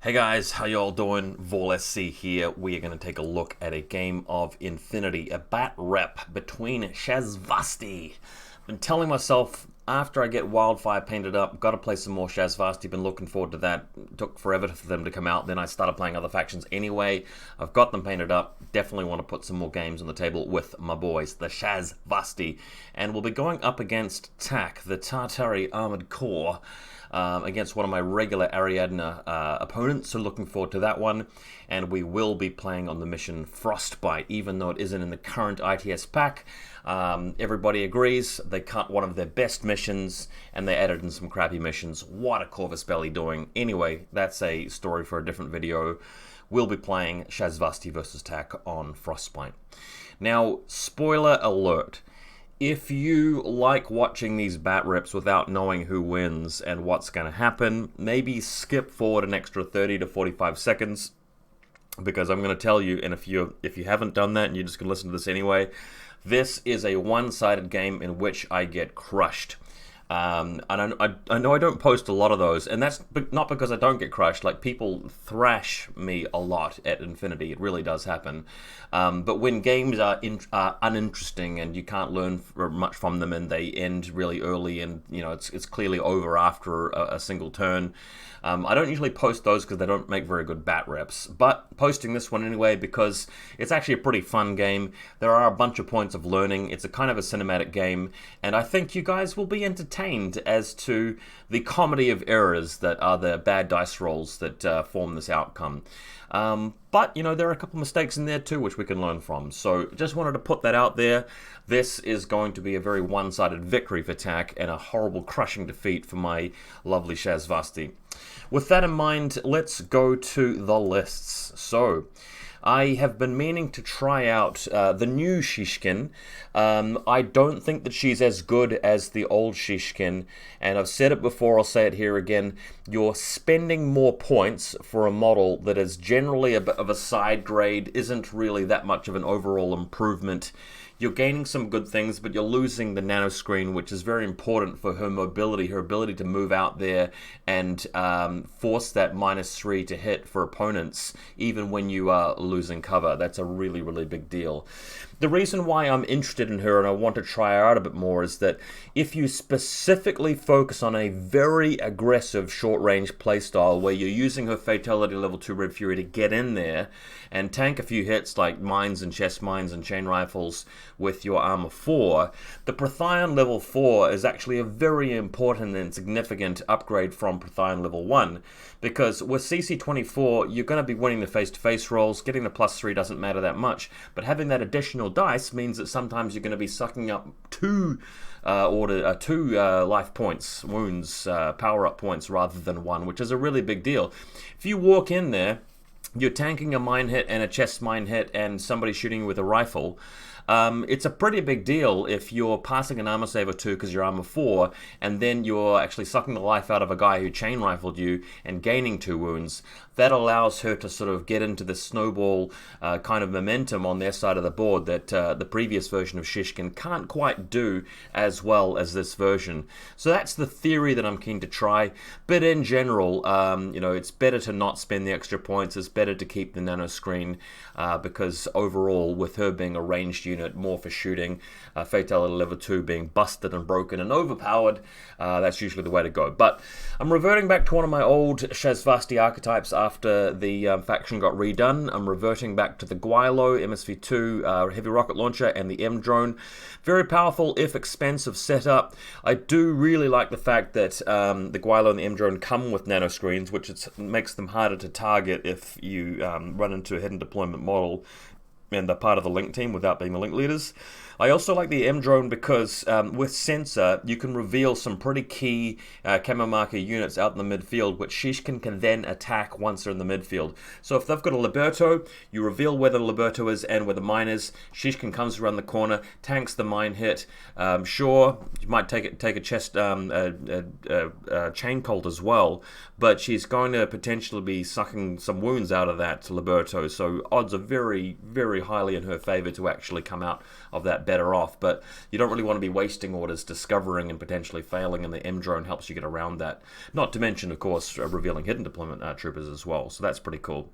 Hey guys, how y'all doing? VaulSC here. We are going to take a look at a game of infiNity, a bat rep between Shasvastii. Been telling myself after I get Wildfire painted up, got to play some more Shasvastii. Been looking forward to that. Took forever for them to come out. Then I started playing other factions anyway. I've got them painted up. Definitely want to put some more games on the table with my boys, the Shasvastii. And we'll be going up against TAC, the Tartary Armoured Korps. Against one of my regular Ariadna opponents, so looking forward to that one. And we will be playing on the mission Frostbyte, even though it isn't in the current ITS pack. Everybody agrees they cut one of their best missions and they added in some crappy missions. What a Corvus Belli doing. Anyway, that's a story for a different video. We'll be playing Shasvastii versus TAC on Frostbyte. Now, spoiler alert. If you like watching these bat reps without knowing who wins and what's going to happen, maybe skip forward an extra 30 to 45 seconds, because I'm going to tell you, and if you haven't done that and you're just going to listen to this anyway, this is a one-sided game in which I get crushed. And I know I don't post a lot of those, and that's not because I don't get crushed. Like, people thrash me a lot at infiNity. It really does happen. But when games are uninteresting and you can't learn much from them, and they end really early, and it's clearly over after a single turn, I don't usually post those because they don't make very good bat reps. But posting this one anyway because it's actually a pretty fun game. There are a bunch of points of learning. It's a kind of a cinematic game, and I think you guys will be entertained as to the comedy of errors that are the bad dice rolls that form this outcome. But, there are a couple mistakes in there too which we can learn from. So just wanted to put that out there. This is going to be a very one-sided victory for TAC and a horrible crushing defeat for my lovely Shasvastii. With that in mind, let's go to the lists. So, I have been meaning to try out the new Sheshkiin. I don't think that she's as good as the old Sheshkiin, and I've said it before, I'll say it here again. You're spending more points for a model that is generally a bit of a side grade, isn't really that much of an overall improvement. You're gaining some good things, but you're losing the nanoscreen, which is very important for her mobility, her ability to move out there and force that -3 to hit for opponents, even when you are losing cover. That's a really, really big deal. The reason why I'm interested in her and I want to try her out a bit more is that if you specifically focus on a very aggressive short-range playstyle where you're using her Fatality level 2 Red Fury to get in there and tank a few hits like mines and chest mines and chain rifles with your armor 4, the Prothean level 4 is actually a very important and significant upgrade from Prothean level 1, because with CC24 you're going to be winning the face-to-face rolls. Getting the +3 doesn't matter that much, but having that additional dice means that sometimes you're going to be sucking up two life points, wounds, power-up points rather than one, which is a really big deal. If you walk in there, you're tanking a mine hit and a chest mine hit and somebody shooting you with a rifle. It's a pretty big deal if you're passing an armor save or 2 because you're armor 4, and then you're actually sucking the life out of a guy who chain rifled you and gaining 2 wounds. That allows her to sort of get into the snowball kind of momentum on their side of the board that the previous version of Sheshkiin can't quite do as well as this version. So that's the theory that I'm keen to try. But in general, it's better to not spend the extra points. It's better to keep the nano screen because overall, with her being a ranged unit, more for shooting, Fatality level 2 being busted and broken and overpowered, that's usually the way to go. But I'm reverting back to one of my old Shasvastii archetypes after the faction got redone. I'm reverting back to the Guilo MSV2 heavy rocket launcher and the M-drone. Very powerful if expensive setup. I do really like the fact that the Guilo and the M-drone come with nanoscreens, which makes them harder to target if you run into a hidden deployment model and they're part of the link team without being the link leaders. I also like the M-drone because with sensor, you can reveal some pretty key camo marker units out in the midfield, which Sheshkiin can then attack once they're in the midfield. So if they've got a Liberto, you reveal where the Liberto is and where the mine is. Sheshkiin comes around the corner, tanks the mine hit. Sure, you might take a chest chain colt as well, but she's going to potentially be sucking some wounds out of that Liberto. So odds are very, very very highly in her favor to actually come out of that better off, but you don't really want to be wasting orders discovering and potentially failing, and the M drone helps you get around that. Not to mention, of course, revealing hidden deployment troopers as well, so that's pretty cool.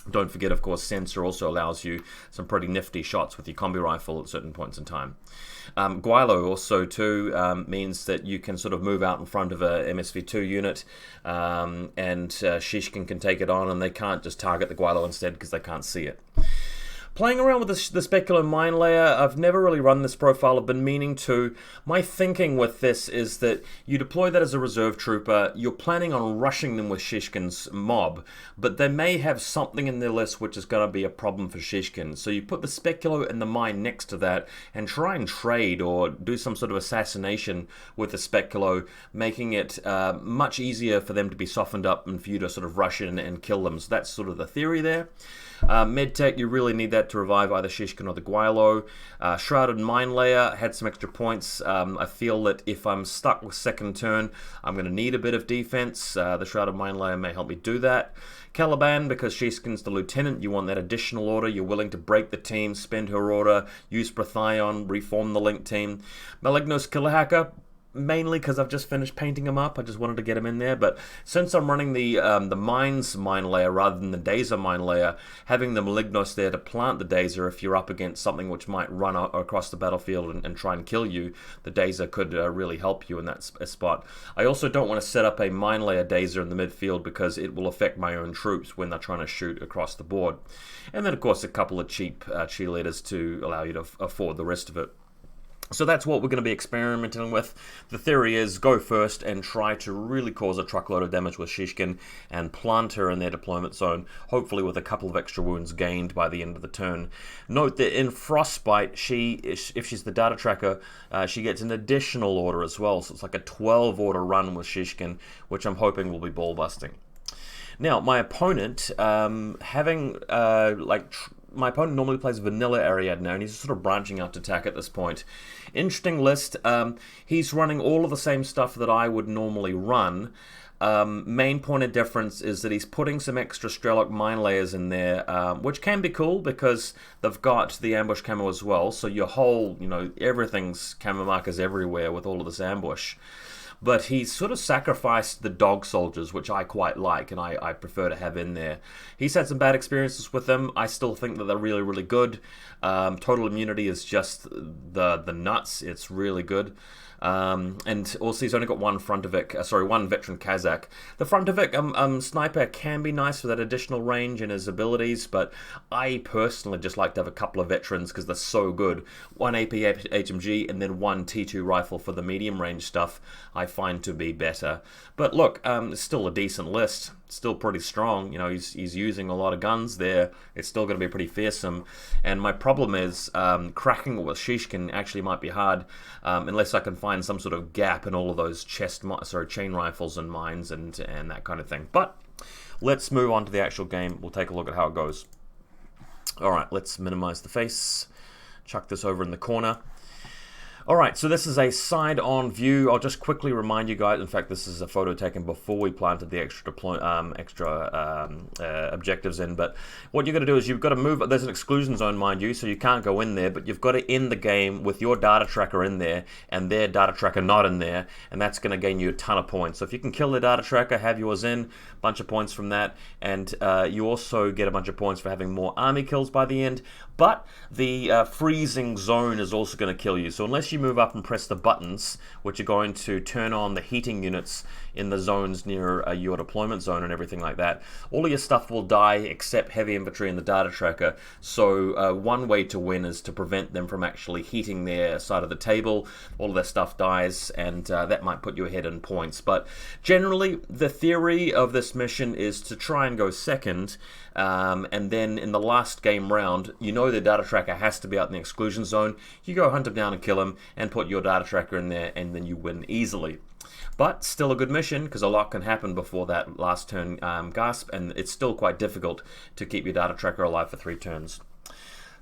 Don't forget, of course, sensor also allows you some pretty nifty shots with your combi rifle at certain points in time. Guilo also too means that you can sort of move out in front of a MSV2 unit, and Sheshkiin can take it on, and they can't just target the Guilo instead because they can't see it. Playing around with the Specular Mine Layer, I've never really run this profile, I've been meaning to. My thinking with this is that you deploy that as a reserve trooper, you're planning on rushing them with Sheshkiin's mob, but they may have something in their list which is going to be a problem for Sheshkiin. So you put the Specular and the mine next to that and try and trade or do some sort of assassination with the Specular, making it much easier for them to be softened up and for you to sort of rush in and kill them. So that's sort of the theory there. Medtech, you really need that to revive either Sheshkiin or the Guilo. Shrouded Mine Layer had some extra points. I feel that if I'm stuck with second turn, I'm going to need a bit of defense. The Shrouded Mine Layer may help me do that. Caliban, because Sheshkiin's the lieutenant, you want that additional order. You're willing to break the team, spend her order, use Prathion, reform the link team. Malignos Killer Hacker, mainly because I've just finished painting him up. I just wanted to get him in there, but since I'm running the Mines Mine Layer rather than the Dazer Mine Layer, having the Malignos there to plant the Dazer if you're up against something which might run across the battlefield and try and kill you, the Dazer could really help you in that spot. I also don't want to set up a Mine Layer Dazer in the midfield because it will affect my own troops when they're trying to shoot across the board. And then of course a couple of cheap cheerleaders to allow you to afford the rest of it. So that's what we're going to be experimenting with. The theory is go first and try to really cause a truckload of damage with Sheshkiin and plant her in their deployment zone, hopefully with a couple of extra wounds gained by the end of the turn. Note that in Frostbyte, if she's the data tracker, she gets an additional order as well. So it's like a 12 order run with Sheshkiin, which I'm hoping will be ball busting. Now, my opponent, my opponent normally plays vanilla Ariadne, and he's sort of branching out to attack at this point. Interesting list. He's running all of the same stuff that I would normally run. Main point of difference is that he's putting some extra Strelok mine layers in there, which can be cool because they've got the ambush camo as well. So your whole, everything's camo markers everywhere with all of this ambush. But he's sort of sacrificed the dog soldiers, which I quite like and I prefer to have in there. He's had some bad experiences with them. I still think that they're really, really good. Total immunity is just the nuts. It's really good. And also he's only got one veteran Kazakh. The Frontovic sniper can be nice for that additional range and his abilities, but I personally just like to have a couple of veterans because they're so good. One AP HMG and then one T2 rifle for the medium range stuff I find to be better. But look, it's still a decent list. Still pretty strong. He's using a lot of guns there. It's still going to be pretty fearsome. And my problem is cracking it with Sheshkiin actually might be hard unless I can find some sort of gap in all of those chain rifles and mines and that kind of thing. But let's move on to the actual game. We'll take a look at how it goes. All right, let's minimize the face. Chuck this over in the corner. Alright, so this is a side-on view. I'll just quickly remind you guys, in fact this is a photo taken before we planted the extra objectives in, but what you're going to do is you've got to move, there's an exclusion zone mind you, so you can't go in there, but you've got to end the game with your data tracker in there and their data tracker not in there, and that's going to gain you a ton of points. So if you can kill the data tracker, have yours in, bunch of points from that, and you also get a bunch of points for having more army kills by the end, but the freezing zone is also going to kill you, so unless you move up and press the buttons, which are going to turn on the heating units in the zones near your deployment zone and everything like that, all of your stuff will die except heavy infantry and the data tracker. So one way to win is to prevent them from actually heating their side of the table. All of their stuff dies, and that might put you ahead in points. But generally, the theory of this mission is to try and go second, and then in the last game round, the data tracker has to be out in the exclusion zone. You go hunt him down and kill him and put your data tracker in there, and then you win easily. But still a good mission because a lot can happen before that last turn gasp, and it's still quite difficult to keep your data tracker alive for 3 turns.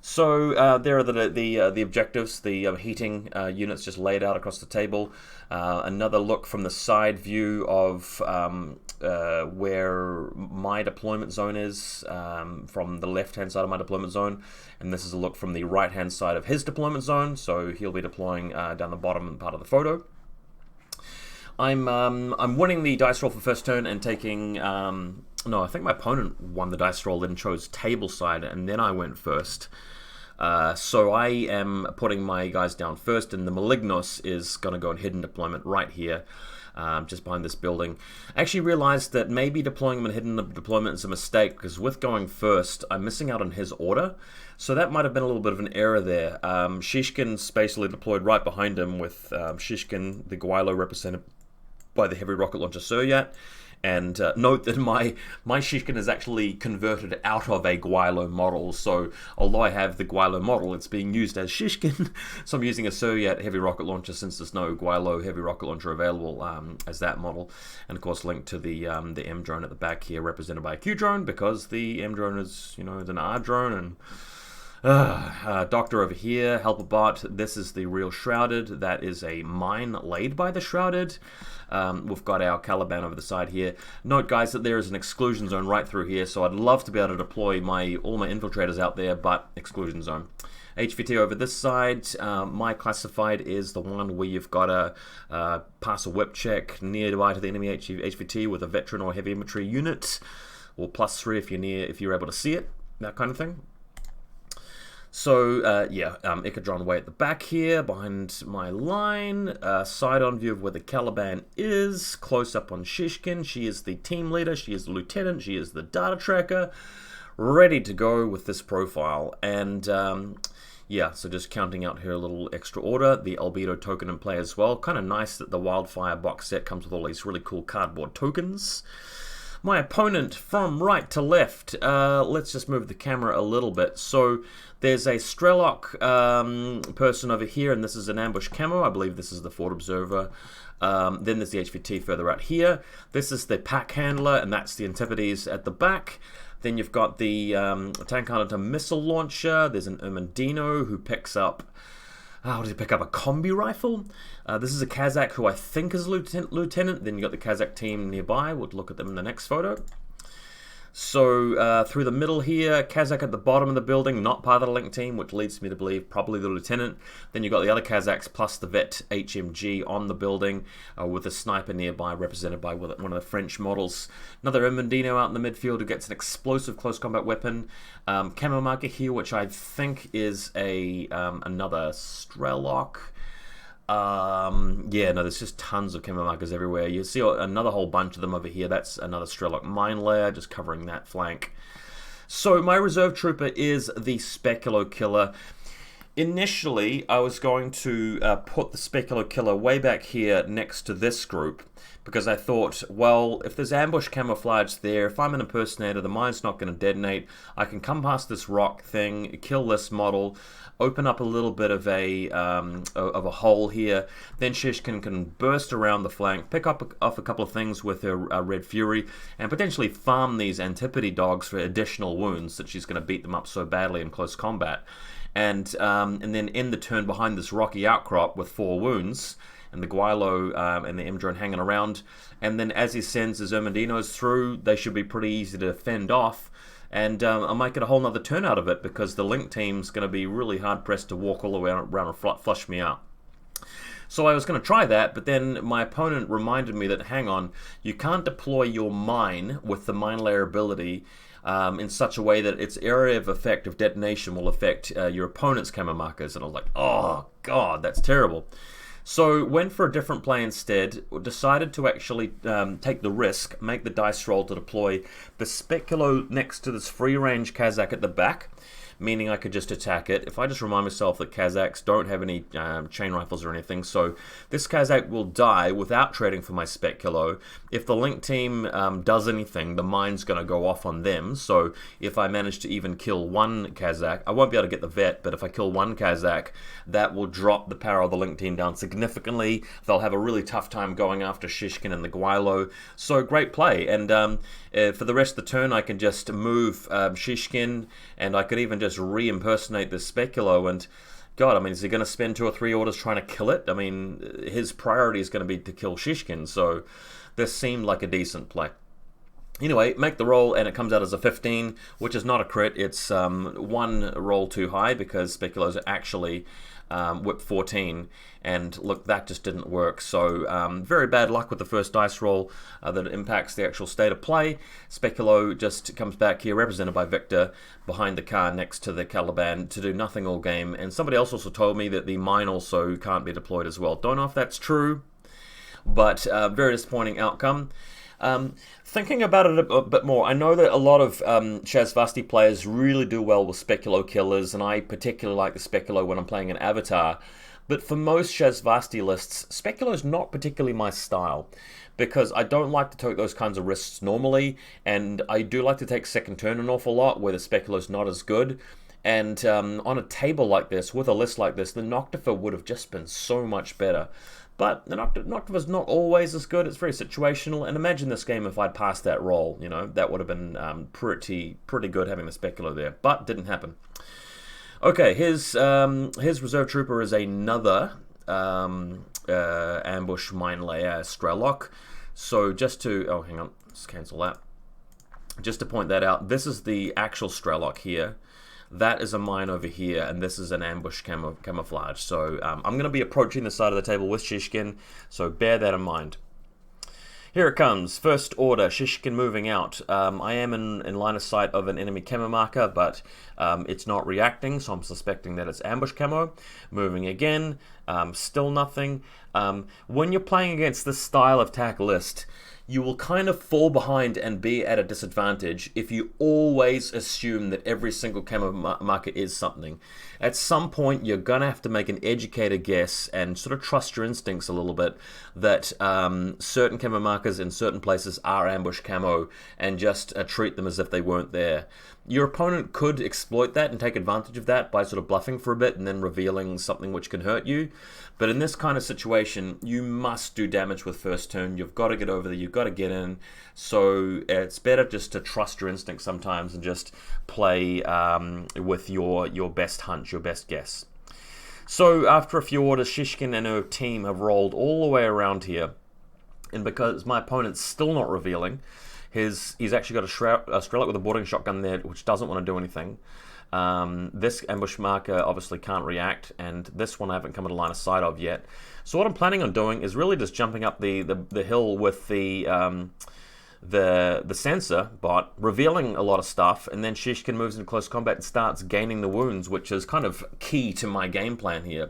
So there are the objectives, the heating units just laid out across the table. Another look from the side view of where my deployment zone is, from the left-hand side of my deployment zone, and this is a look from the right-hand side of his deployment zone. So he'll be deploying down the bottom part of the photo. I'm winning the dice roll for first turn and taking. No, I think my opponent won the dice roll, then chose table side, and then I went first. So I am putting my guys down first, and the Malignos is going to go in hidden deployment right here, just behind this building. I actually realized that maybe deploying him in hidden deployment is a mistake, because with going first, I'm missing out on his order. So that might have been a little bit of an error there. Sheshkiin's basically deployed right behind him, with Sheshkiin, the Gwylo, represented by the heavy rocket launcher Suryat. And note that my Sheshkiin is actually converted out of a Gwylo model, so although I have the Gwylo model, it's being used as Sheshkiin. So I'm using a Suryat heavy rocket launcher, since there's no Gwylo heavy rocket launcher available as that model. And of course linked to the M drone at the back here, represented by a Q drone, because the M drone is, you know, an R drone. And Doctor over here, helper bot. This is the real Shrouded. That is a mine laid by the Shrouded. We've got our Caliban over the side here. Note, guys, that there is an exclusion zone right through here, so I'd love to be able to deploy all my infiltrators out there, but exclusion zone. HVT over this side. My classified is the one where you've got to pass a whip check nearby to the enemy HVT with a veteran or heavy infantry unit, or +3 if you're able to see it, that kind of thing. So, yeah, Ikadron way at the back here, behind my line. Side-on view of where the Caliban is. Close up on Sheshkiin. She is the team leader. She is the lieutenant. She is the data tracker. Ready to go with this profile. And, yeah, so just counting out her little extra order. The Albedo token in play as well. Kind of nice that the Wildfire box set comes with all these really cool cardboard tokens. My opponent from right to left, let's just move the camera a little bit. So there's a Strelok person over here, and this is an ambush camo. I believe this is the Fort Observer. Then there's the HVT further out here. This is the pack handler, and that's the Antipodes at the back. Then you've got the tank hunter missile launcher. There's an Ermendino who picks up... what does he pick up? A combi rifle? This is a Kazakh who I think is lieutenant. Then you got the Kazakh team nearby. We'll look at them in the next photo. So through the middle here, Kazakh at the bottom of the building, not part of the link team, which leads me to believe probably the lieutenant. Then you got the other Kazakhs plus the vet HMG on the building, with a sniper nearby, represented by one of the French models. Another Ermendino out in the midfield who gets an explosive close combat weapon. Camo marker here, which I think is another Strelok. Yeah, no, there's just tons of camo markers everywhere. You see another whole bunch of them over here. That's another Strelok mine layer, just covering that flank. So my reserve trooper is the Speculo Killer. Initially, I was going to put the Speculo Killer way back here next to this group, because I thought, well, if there's ambush camouflage there, if I'm an impersonator, the mine's not going to detonate. I can come past this rock thing, kill this model, open up a little bit of a hole here. Then Sheshkiin can burst around the flank, pick up off a couple of things with her Red Fury, and potentially farm these Antipode dogs for additional wounds that she's going to beat them up so badly in close combat. And then end the turn behind this rocky outcrop with 4 wounds, and the Gwylo and the M-drone hanging around. And then as he sends his Ermendinos through, they should be pretty easy to fend off. And I might get a whole nother turn out of it, because the link team's going to be really hard-pressed to walk all the way around and flush me out. So I was going to try that, but then my opponent reminded me that, hang on, you can't deploy your mine with the mine layer ability in such a way that its area of effect of detonation will affect your opponent's camo markers. And I was like, oh god, that's terrible. So went for a different play instead, decided to actually take the risk, make the dice roll to deploy the Speculo next to this free-range Kazakh at the back, meaning I could just attack it. If I just remind myself that Kazakhs don't have any chain rifles or anything, so this Kazakh will die without trading for my Speculo. If the link team does anything, the mine's going to go off on them, so if I manage to even kill one Kazakh, I won't be able to get the vet, but if I kill one Kazakh, that will drop the power of the link team down significantly. They'll have a really tough time going after Sheshkiin and the Gwylo, so great play. And for the rest of the turn, I can just move Sheshkiin, and I could even just just re-impersonate this Speculo, and God, I mean, is he going to spend 2 or 3 orders trying to kill it? I mean, his priority is going to be to kill Sheshkiin, so this seemed like a decent play. Anyway, make the roll, and it comes out as a 15, which is not a crit. It's one roll too high because Speculo's actually whipped 14, and look, that just didn't work. So very bad luck with the first dice roll that impacts the actual state of play. Speculo just comes back here, represented by Victor, behind the car next to the Caliban to do nothing all game. And somebody else also told me that the mine also can't be deployed as well. Don't know if that's true, but very disappointing outcome. Thinking about it a bit more, I know that a lot of Shasvastii players really do well with Speculo killers, and I particularly like the Speculo when I'm playing an Avatar. But for most Shasvastii lists, Speculo is not particularly my style, because I don't like to take those kinds of risks normally, and I do like to take second turn an awful lot where the Speculo's not as good. And on a table like this, with a list like this, the Noctifer would have just been so much better. But the Noctifer's not always as good. It's very situational. And imagine this game if I'd passed that roll. You know, that would have been pretty good having the Speculo there. But didn't happen. Okay, his reserve trooper is another ambush mine layer Strelok. So just to... Oh, hang on. Let's cancel that. Just to point that out, this is the actual Strelok here. That is a mine over here, and this is an ambush camouflage. So I'm going to be approaching the side of the table with Sheshkiin, so bear that in mind. Here it comes. First order, Sheshkiin moving out. I am in line of sight of an enemy camo marker, but it's not reacting, so I'm suspecting that it's ambush camo. Moving again, still nothing. When you're playing against this style of tack list, you will kind of fall behind and be at a disadvantage if you always assume that every single camo marker is something. At some point, you're going to have to make an educated guess and sort of trust your instincts a little bit that certain camo markers in certain places are ambush camo, and just treat them as if they weren't there. Your opponent could exploit that and take advantage of that by sort of bluffing for a bit and then revealing something which can hurt you. But in this kind of situation, you must do damage with first turn. You've got to get over there. You've got to get in. So it's better just to trust your instincts sometimes and just play with your best hunch, your best guess. So after a few orders, Sheshkiin and her team have rolled all the way around here. And because my opponent's still not revealing, he's actually got a Strelok with a boarding shotgun there, which doesn't want to do anything. This ambush marker obviously can't react, and this one I haven't come to line of sight of yet. So what I'm planning on doing is really just jumping up the hill with the sensor bot, revealing a lot of stuff, and then Sheshkiin moves into close combat and starts gaining the wounds, which is kind of key to my game plan here.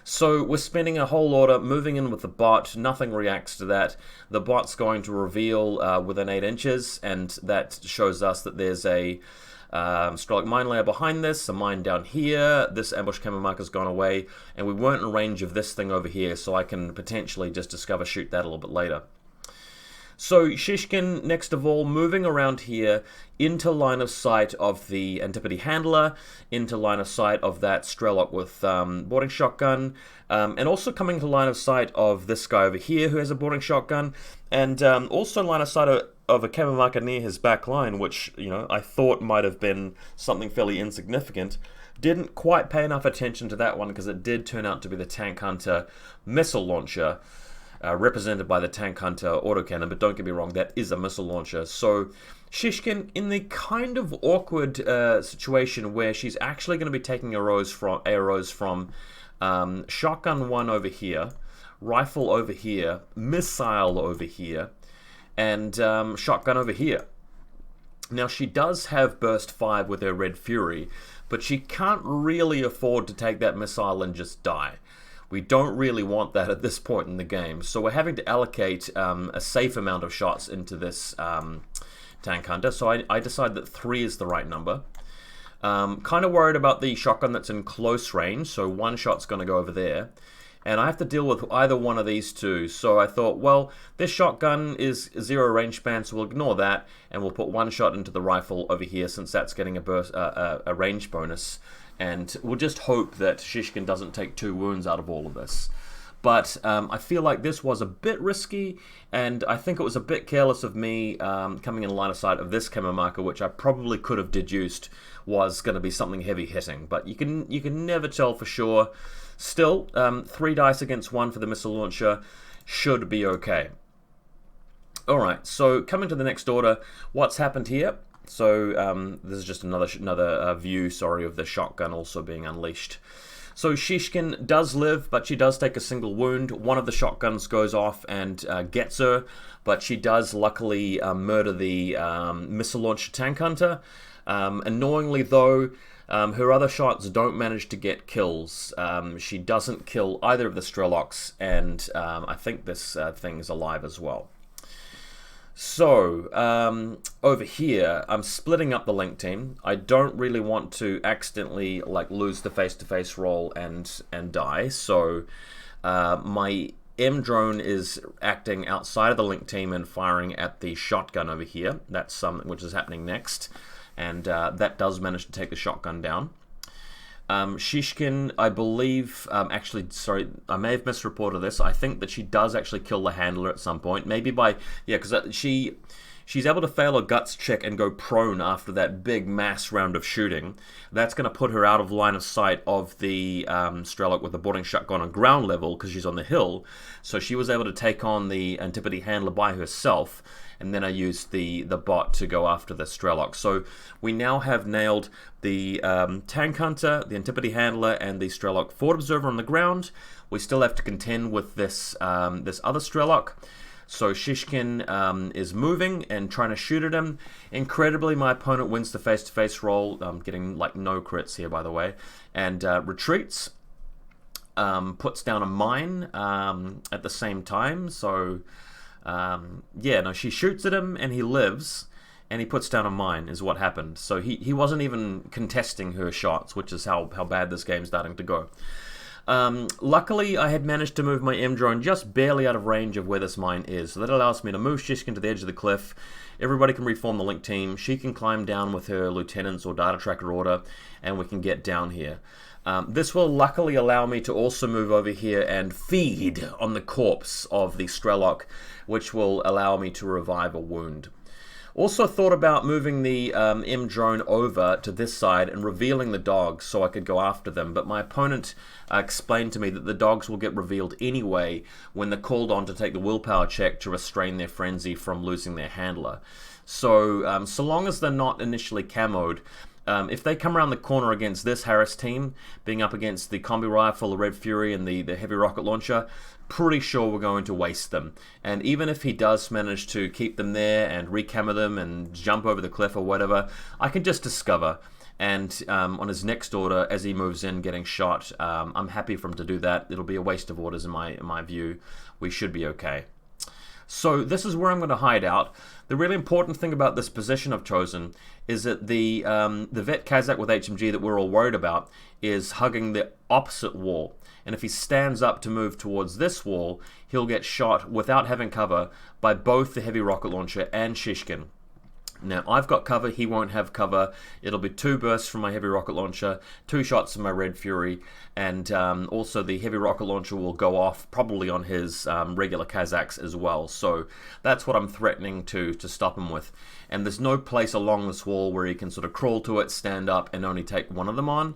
So we're spending a whole order moving in with the bot. Nothing reacts to that. The bot's going to reveal within 8 inches, and that shows us that there's a Strelok mine layer behind this, a mine down here. This ambush camo marker's gone away, and we weren't in range of this thing over here, so I can potentially just shoot that a little bit later. So Sheshkiin, next of all, moving around here into line of sight of the Antipode handler, into line of sight of that Strelok with boarding shotgun, and also coming to line of sight of this guy over here who has a boarding shotgun, and also line of sight of a camo marker near his back line, which, you know, I thought might have been something fairly insignificant. Didn't quite pay enough attention to that one because it did turn out to be the Tank Hunter missile launcher, represented by the Tank Hunter autocannon, but don't get me wrong, that is a missile launcher. So Sheshkiin, in the kind of awkward situation where she's actually going to be taking arrows from shotgun 1 over here, rifle over here, missile over here, and shotgun over here. Now she does have burst 5 with her Red Fury, but she can't really afford to take that missile and just die. We don't really want that at this point in the game, so we're having to allocate a safe amount of shots into this Tank Hunter, so I decide that 3 is the right number. Kind of worried about the shotgun that's in close range, so 1 shot's going to go over there. And I have to deal with either one of these two, so I thought, well, this shotgun is 0 range span, so we'll ignore that, and we'll put 1 shot into the rifle over here, since that's getting a range bonus. And we'll just hope that Sheshkiin doesn't take 2 wounds out of all of this. But I feel like this was a bit risky, and I think it was a bit careless of me coming in line of sight of this camo marker, which I probably could have deduced was going to be something heavy hitting. But you can never tell for sure. Still, 3 dice against 1 for the missile launcher should be okay. Alright, so coming to the next order, what's happened here? So this is just another view, sorry, of the shotgun also being unleashed. So Sheshkiin does live, but she does take a single wound. One of the shotguns goes off and gets her, but she does luckily murder the missile launcher tank hunter. Annoyingly though, her other shots don't manage to get kills. She doesn't kill either of the Strelocks, and I think this thing is alive as well. So, over here, I'm splitting up the link team. I don't really want to accidentally lose the face-to-face roll and die. So, my M drone is acting outside of the link team and firing at the shotgun over here. That's something which is happening next, and that does manage to take the shotgun down. Sheshkiin, I believe, actually, sorry, I may have misreported this. I think that she does actually kill the handler at some point. Maybe by, yeah, because she's able to fail a guts check and go prone after that big mass round of shooting. That's going to put her out of line of sight of the Strelok with the boarding shotgun on ground level because she's on the hill. So she was able to take on the Antipode handler by herself. And then I used the bot to go after the Strelok. So we now have nailed the tank hunter, the Antipode handler, and the Strelok forward observer on the ground. We still have to contend with this this other Strelok. So Sheshkiin is moving and trying to shoot at him. Incredibly, my opponent wins the face-to-face roll. I'm getting no crits here, by the way, and retreats. Puts down a mine at the same time. So. Yeah, no, she shoots at him and he lives, and he puts down a mine is what happened. So he wasn't even contesting her shots, which is how bad this game's starting to go. Luckily, I had managed to move my M-drone just barely out of range of where this mine is. So that allows me to move Sheshkiin to the edge of the cliff. Everybody can reform the link team. She can climb down with her lieutenants or data tracker order, and we can get down here. This will luckily allow me to also move over here and feed on the corpse of the Strelok, which will allow me to revive a wound. Also thought about moving the M drone over to this side and revealing the dogs so I could go after them, but my opponent explained to me that the dogs will get revealed anyway when they're called on to take the willpower check to restrain their frenzy from losing their handler. So, so long as they're not initially camoed, if they come around the corner against this Harris team, being up against the combi rifle, the Red Fury, and the heavy rocket launcher, pretty sure we're going to waste them. And even if he does manage to keep them there and recamera them and jump over the cliff or whatever, I can just discover. And on his next order, as he moves in getting shot, I'm happy for him to do that. It'll be a waste of orders in my view. We should be okay. So this is where I'm going to hide out. The really important thing about this position I've chosen is that the Vet Kazakh with HMG that we're all worried about is hugging the opposite wall. And if he stands up to move towards this wall, he'll get shot without having cover by both the heavy rocket launcher and Sheshkiin. Now, I've got cover, he won't have cover. It'll be 2 bursts from my heavy rocket launcher, 2 shots from my Red Fury, and also the heavy rocket launcher will go off probably on his regular Kazakhs as well. So that's what I'm threatening to stop him with. And there's no place along this wall where he can sort of crawl to it, stand up, and only take one of them on.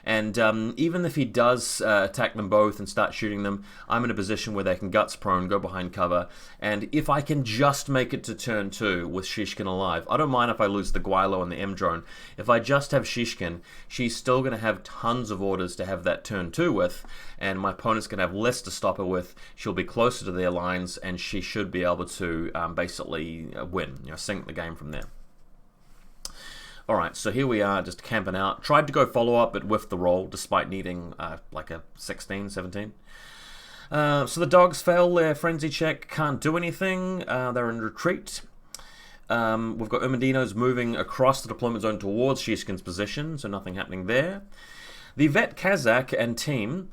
And even if he does attack them both and start shooting them, I'm in a position where they can guts prone, go behind cover. And if I can just make it to turn 2 with Sheshkiin alive, I don't mind if I lose the Guilo and the M-drone. If I just have Sheshkiin, she's still going to have tons of orders to have that turn 2 with, and my opponent's going to have less to stop her with. She'll be closer to their lines, and she should be able to basically win, sink the game from there. Alright, so here we are, just camping out. Tried to go follow up, but whiffed the roll, despite needing like a 16, 17. So the dogs fail their frenzy check, can't do anything. They're in retreat. We've got Umadinos moving across the deployment zone towards Sheshkiin's position, so nothing happening there. The Vet Kazakh and team,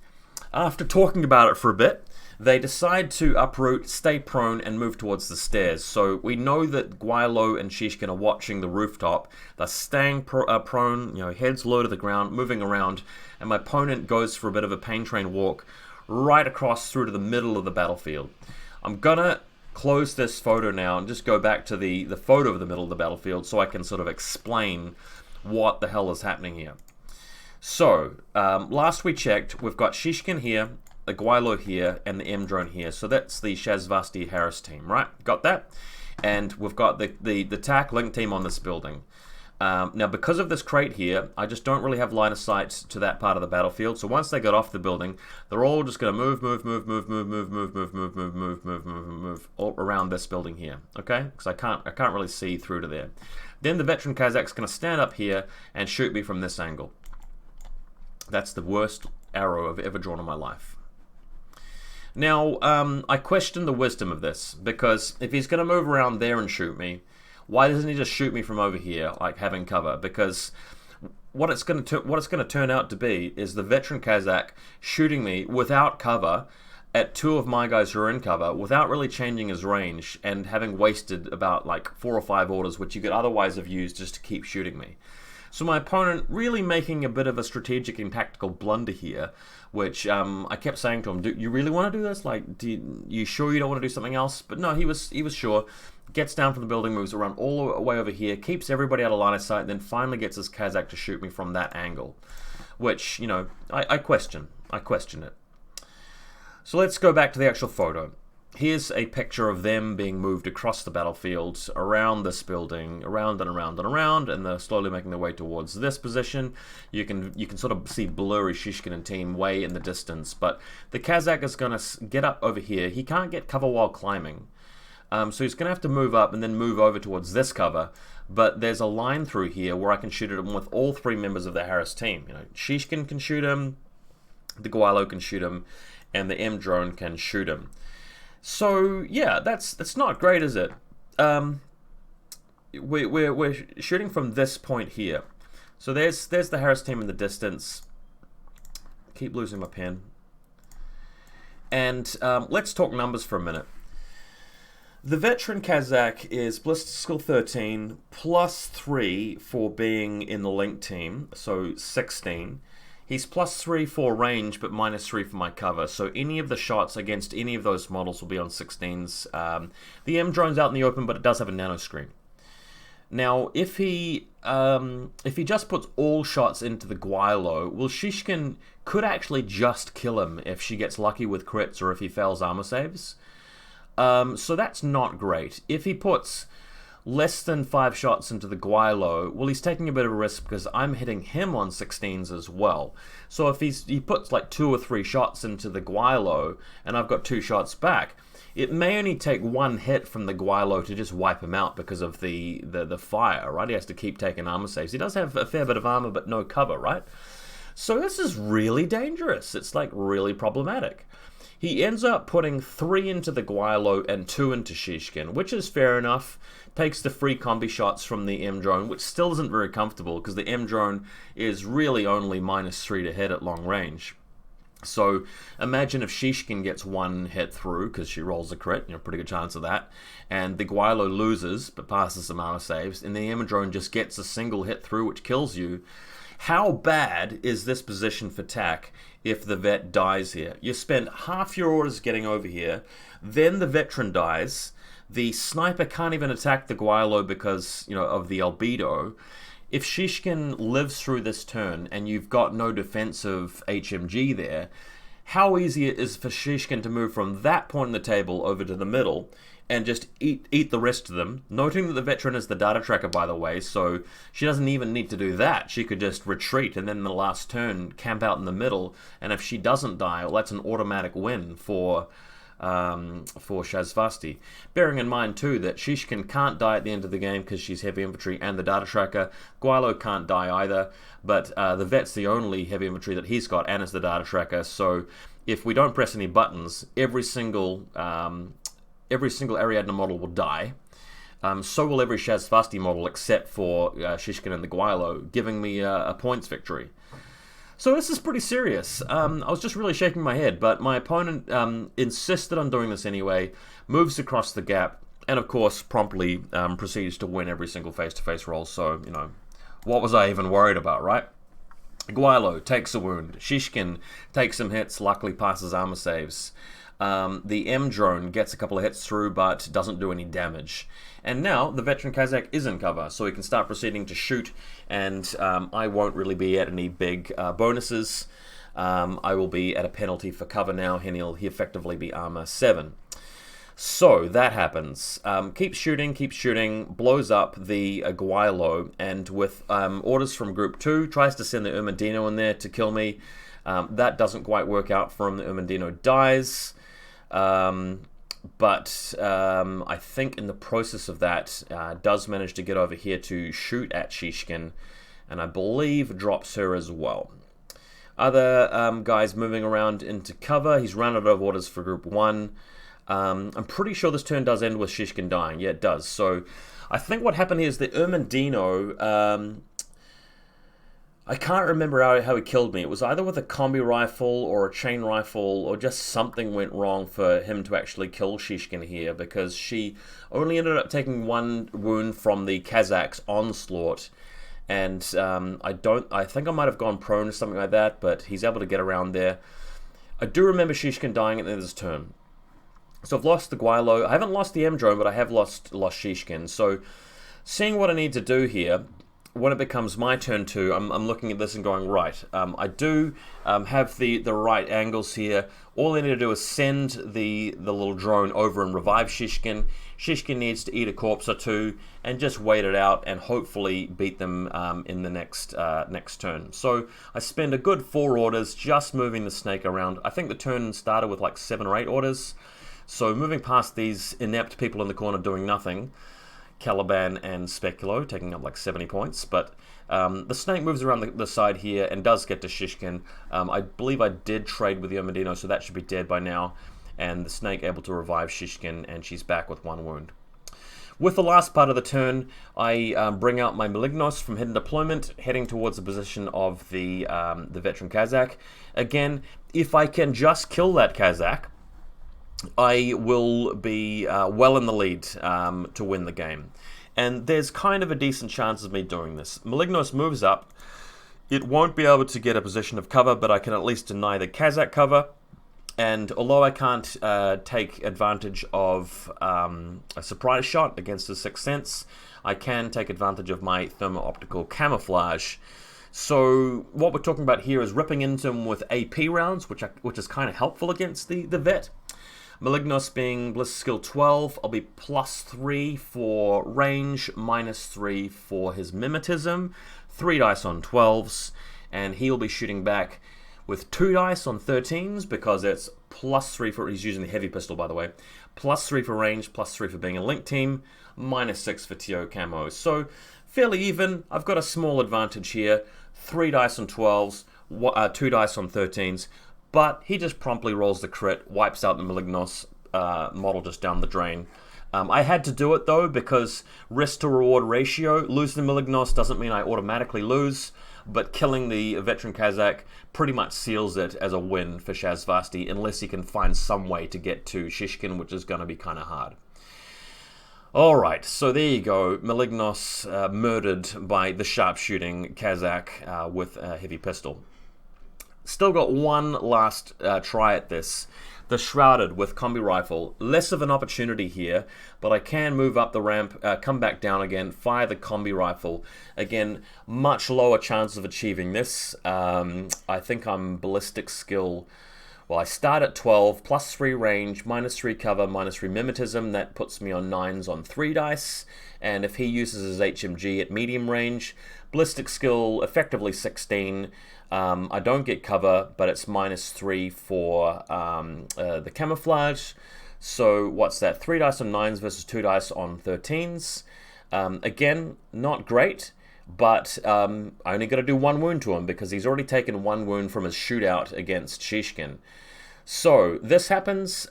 after talking about it for a bit, they decide to uproot, stay prone, and move towards the stairs. So we know that Guilo and Sheshkiin are watching the rooftop. They're staying prone, heads low to the ground, moving around, and my opponent goes for a bit of a pain train walk, right across through to the middle of the battlefield. I'm gonna close this photo now and just go back to the photo of the middle of the battlefield so I can sort of explain what the hell is happening here. So, last we checked, we've got Sheshkiin here, the Gwailo here, and the M drone here. So that's the Shasvastii Harris team, right? Got that? And we've got the TAC link team on this building. Now, because of this crate here, I just don't really have line of sight to that part of the battlefield. So once they get off the building, they're all just going to move all around this building here. Okay? Because I can't really see through to there. Then the veteran Kazak's going to stand up here and shoot me from this angle. That's the worst arrow I've ever drawn in my life. Now, I question the wisdom of this, because if he's going to move around there and shoot me, why doesn't he just shoot me from over here, like having cover? Because what it's going to turn out to be is the veteran Kazakh shooting me without cover at two of my guys who are in cover, without really changing his range, and having wasted about like 4 or 5 orders, which you could otherwise have used just to keep shooting me. So my opponent really making a bit of a strategic and tactical blunder here, which I kept saying to him, "Do you really want to do this? Like, you sure you don't want to do something else?" But no, he was sure. Gets down from the building, moves around all the way over here, keeps everybody out of line of sight, and then finally gets his Kazakh to shoot me from that angle, which, you know, I question. I question it. So let's go back to the actual photo. Here's a picture of them being moved across the battlefield, around this building, around and around and around, and they're slowly making their way towards this position. You can sort of see blurry Sheshkiin and team way in the distance, but the Kazakh is going to get up over here. He can't get cover while climbing, so he's going to have to move up and then move over towards this cover. But there's a line through here where I can shoot at him with all 3 members of the Harris team. You know, Sheshkiin can shoot him, the Gwailo can shoot him, and the M drone can shoot him. So yeah, that's not great, is it? We're shooting from this point here. So there's the Harris team in the distance. Keep losing my pen. And let's talk numbers for a minute. The veteran Kazakh is Ballistic Skill 13 plus 3 for being in the link team, so 16. He's plus 3 for range, but minus 3 for my cover. So any of the shots against any of those models will be on 16s. The M drone's out in the open, but it does have a nano screen. Now, if he just puts all shots into the Gwailo, well, Sheshkiin could actually just kill him if she gets lucky with crits or if he fails armor saves. So that's not great. If he puts less than 5 shots into the Gwailo, well, he's taking a bit of a risk because I'm hitting him on 16s as well. So if he puts like 2 or 3 shots into the Gwailo and I've got 2 shots back, it may only take 1 hit from the Gwailo to just wipe him out because of the fire, right? He has to keep taking armor saves. He does have a fair bit of armor, but no cover, right? So this is really dangerous. It's like really problematic. He ends up putting 3 into the Gwailo and 2 into Sheshkiin, which is fair enough. Takes the free combi shots from the M drone, which still isn't very comfortable because the M drone is really only minus 3 to hit at long range. So imagine if Sheshkiin gets 1 hit through because she rolls a crit, pretty good chance of that, and the Gwailo loses but passes some armor saves, and the M drone just gets a single hit through which kills you. How bad is this position for TAC if the vet dies here? You spend half your orders getting over here, then the veteran dies, the sniper can't even attack the Gwailo because, of the albedo. If Sheshkiin lives through this turn and you've got no defensive HMG there, how easy it is for Sheshkiin to move from that point in the table over to the middle and just eat the rest of them, noting that the veteran is the data tracker, by the way, so she doesn't even need to do that. She could just retreat and then the last turn camp out in the middle, and if she doesn't die, well, that's an automatic win for Shasvastii. Bearing in mind too that Sheshkiin can't die at the end of the game because she's heavy infantry and the data tracker. Gwailo can't die either, but the vet's the only heavy infantry that he's got and is the data tracker, so if we don't press any buttons, every single Ariadne model will die. So will every Shasvastii model except for Sheshkiin and the Gwailo, giving me a points victory. So this is pretty serious. I was just really shaking my head, but my opponent insisted on doing this anyway, moves across the gap, and of course promptly proceeds to win every single face-to-face roll. So, what was I even worried about, right? Gwailo takes a wound. Sheshkiin takes some hits, luckily passes armor saves. The M drone gets a couple of hits through, but doesn't do any damage. And now the veteran Kazakh is in cover, so he can start proceeding to shoot, and I won't really be at any big bonuses. I will be at a penalty for cover now, and he'll effectively be armor 7. So that happens. Keeps shooting, blows up the Gwailo, and with orders from Group 2, tries to send the Ermendino in there to kill me. That doesn't quite work out for him. The Ermendino dies. But I think in the process of that, does manage to get over here to shoot at Sheshkiin, and I believe drops her as well. Other guys moving around into cover. He's run out of orders for Group 1. I'm pretty sure this turn does end with Sheshkiin dying. Yeah, it does. So I think what happened here is the Ermendino, I can't remember how he killed me. It was either with a combi rifle or a chain rifle, or just something went wrong for him to actually kill Sheshkiin here, because she only ended up taking 1 wound from the Kazakh's onslaught. And I think I might have gone prone or something like that, but he's able to get around there. I do remember Sheshkiin dying at the end of this turn. So I've lost the Gwailo. I haven't lost the M drone, but I have lost Sheshkiin. So seeing what I need to do here, when it becomes my turn to, I'm looking at this and going, right, I do have the right angles here. All I need to do is send the little drone over and revive Sheshkiin. Sheshkiin needs to eat a corpse or 2 and just wait it out and hopefully beat them in the next turn. So I spend a good 4 orders just moving the snake around. I think the turn started with like 7 or 8 orders. So moving past these inept people in the corner doing nothing, Caliban and Speculo taking up like 70 points, but the snake moves around the side here and does get to Sheshkiin. I believe I did trade with the Ermendino, so that should be dead by now, and the snake able to revive Sheshkiin, and she's back with 1 wound. With the last part of the turn, I bring out my Malignos from hidden deployment, heading towards the position of the veteran Kazakh. Again, if I can just kill that Kazakh, I will be well in the lead to win the game. And there's kind of a decent chance of me doing this. Malignos moves up. It won't be able to get a position of cover, but I can at least deny the Kazakh cover. And although I can't take advantage of a surprise shot against the Sixth Sense, I can take advantage of my thermo-optical camouflage. So what we're talking about here is ripping into him with AP rounds, which is kind of helpful against the vet. Malignos being Ballistic Skill 12, I'll be +3 for range, -3 for his mimetism, 3 dice on 12s, and he'll be shooting back with 2 dice on 13s because it's +3 for, he's using the heavy pistol by the way, +3 for range, +3 for being a link team, -6 for TO camo. So fairly even. I've got a small advantage here, 3 dice on 12s, 2 dice on 13s, but he just promptly rolls the crit, wipes out the Malignos model just down the drain. I had to do it though because risk to reward ratio, losing the Malignos doesn't mean I automatically lose, but killing the veteran Kazakh pretty much seals it as a win for Shasvastii unless he can find some way to get to Sheshkiin, which is going to be kind of hard. Alright, so there you go, Malignos murdered by the sharpshooting Kazakh with a heavy pistol. Still got one last try at this. The Shrouded with combi rifle. Less of an opportunity here, but I can move up the ramp, come back down again, fire the combi rifle. Again, much lower chances of achieving this. I think I'm ballistic skill. Well, I start at 12, +3 range, -3 cover, -3 mimetism. That puts me on 9s on 3 dice. And if he uses his HMG at medium range, ballistic skill effectively 16. I don't get cover, but it's -3 for the camouflage. So what's that? 3 dice on 9s versus 2 dice on 13s. Again, not great, but I only got to do 1 wound to him because he's already taken 1 wound from his shootout against Sheshkiin. So this happens.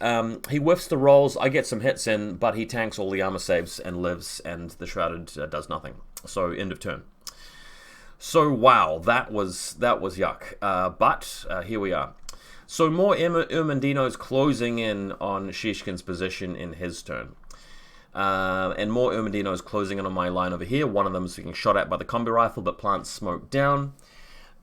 He whiffs the rolls. I get some hits in, but he tanks all the armor saves and lives, and the Shrouded does nothing. So end of turn. So wow, that was yuck. But here we are. So more Ermendinos closing in on Sheshkiin's position in his turn. And more Ermendinos closing in on my line over here. One of them is being shot at by the combi rifle, but plants smoke down.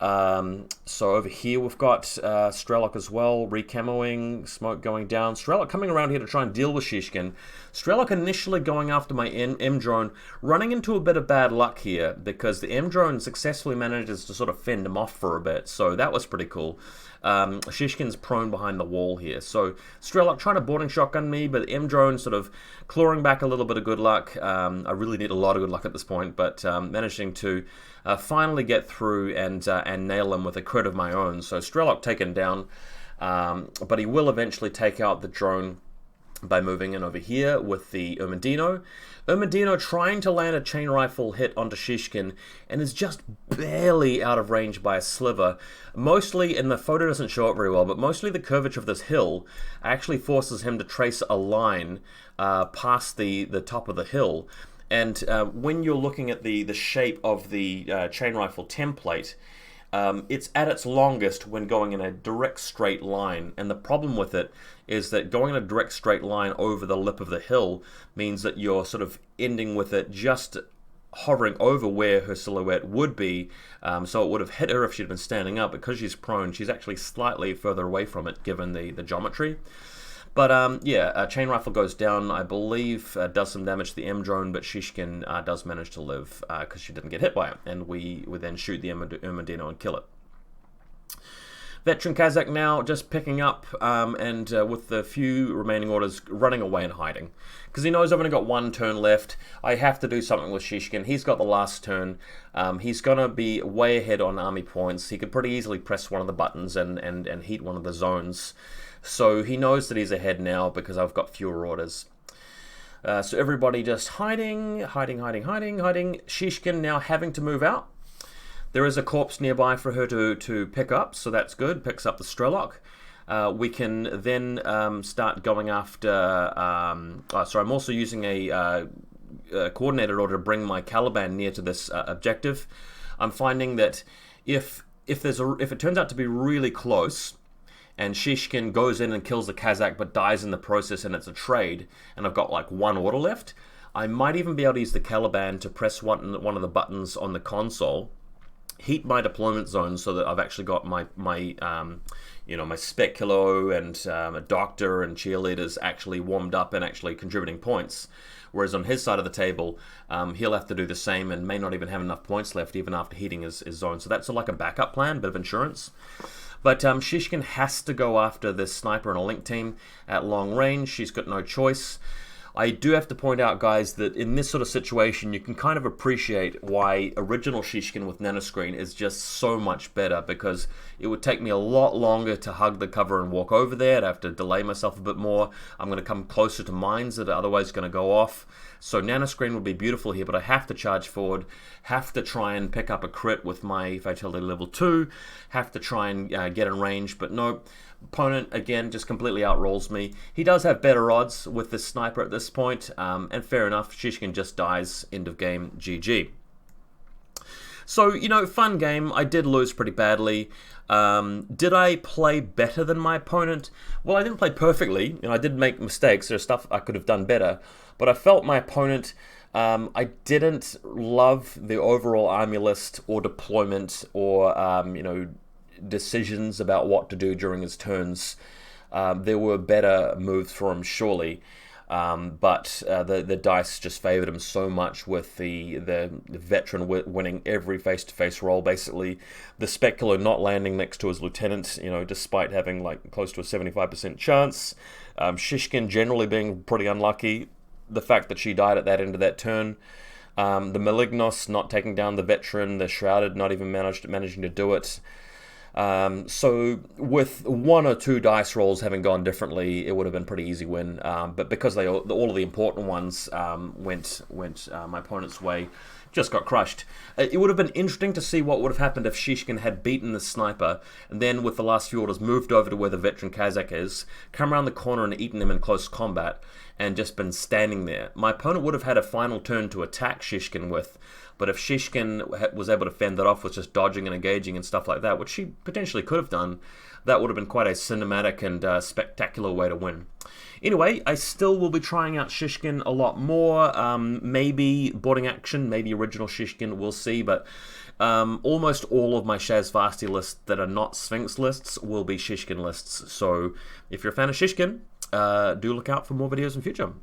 So over here we've got Strelok as well, recamoing, smoke going down. Strelok coming around here to try and deal with Sheshkiin. Strelok initially going after my M-drone, running into a bit of bad luck here because the M-drone successfully manages to sort of fend him off for a bit, so that was pretty cool. Sheshkiin's prone behind the wall here, so Strelok trying to boarding shotgun me, but the M-drone sort of clawing back a little bit of good luck. I really need a lot of good luck at this point, but managing to finally get through and nail him with a crit of my own. So Strelok taken down, but he will eventually take out the drone by moving in over here with the Ermedino. Ermedino trying to land a chain rifle hit onto Sheshkiin and is just barely out of range by a sliver. Mostly, and the photo doesn't show it very well, but mostly the curvature of this hill actually forces him to trace a line past the top of the hill. And when you're looking at the shape of the chain rifle template, it's at its longest when going in a direct straight line, and the problem with it is that going in a direct straight line over the lip of the hill means that you're sort of ending with it just hovering over where her silhouette would be, so it would have hit her if she'd been standing up. Because she's prone, she's actually slightly further away from it given the geometry. But yeah, chain rifle goes down, I believe, does some damage to the M-drone, but Sheshkiin does manage to live because she didn't get hit by it, and we would then shoot the Ermedino and kill it. Veteran Kazakh now just picking up and with the few remaining orders running away and hiding. Because he knows I've only got one turn left. I have to do something with Sheshkiin. He's got the last turn. He's going to be way ahead on army points. He could pretty easily press one of the buttons and heat one of the zones. So he knows that he's ahead now because I've got fewer orders. So everybody just hiding. Sheshkiin now having to move out. There is a corpse nearby for her to pick up, so that's good. Picks up the Strelok. We can then start going after... sorry, I'm also using a coordinated order to bring my Caliban near to this objective. I'm finding that if it turns out to be really close, and Sheshkiin goes in and kills the Kazakh but dies in the process and it's a trade, and I've got like one order left, I might even be able to use the Caliban to press one of the buttons on the console, heat my deployment zone so that I've actually got my spec kilo and a doctor and cheerleaders actually warmed up and actually contributing points. Whereas on his side of the table, he'll have to do the same and may not even have enough points left even after heating his zone. So that's like a backup plan, bit of insurance. But Sheshkiin has to go after this sniper and a link team at long range. She's got no choice. I do have to point out, guys, that in this sort of situation, you can kind of appreciate why original Sheshkiin with nanoscreen is just so much better, because it would take me a lot longer to hug the cover and walk over there. I'd have to delay myself a bit more. I'm going to come closer to mines that are otherwise going to go off. So nanoscreen would be beautiful here, but I have to charge forward, have to try and pick up a crit with my Vitality level 2, have to try and get in range, but no. Opponent, again, just completely outrolls me. He does have better odds with this sniper at this point, and fair enough, Sheshkiin just dies, end of game, GG. So, you know, fun game. I did lose pretty badly. Did I play better than my opponent? Well, I didn't play perfectly, and I did make mistakes. There's stuff I could have done better, but I felt my opponent... I didn't love the overall army list or deployment or, decisions about what to do during his turns. There were better moves for him, surely, but the dice just favored him so much with the veteran winning every face-to-face roll, basically. The Specular not landing next to his lieutenant, despite having like close to a 75% chance. Sheshkiin generally being pretty unlucky. The fact that she died at that end of that turn. The Malignos not taking down the veteran. The Shrouded not even managing to do it. So with one or two dice rolls having gone differently, it would have been a pretty easy win. But because all of the important ones went my opponent's way, just got crushed. It would have been interesting to see what would have happened if Sheshkiin had beaten the sniper, and then with the last few orders moved over to where the veteran Kazakh is, come around the corner and eaten him in close combat, and just been standing there. My opponent would have had a final turn to attack Sheshkiin with, But if Sheshkiin was able to fend that off with just dodging and engaging and stuff like that, which she potentially could have done, that would have been quite a cinematic and spectacular way to win. Anyway, I still will be trying out Sheshkiin a lot more. Maybe boarding action, maybe original Sheshkiin, we'll see. But almost all of my Shasvastii lists that are not Sphinx lists will be Sheshkiin lists. So if you're a fan of Sheshkiin, do look out for more videos in future.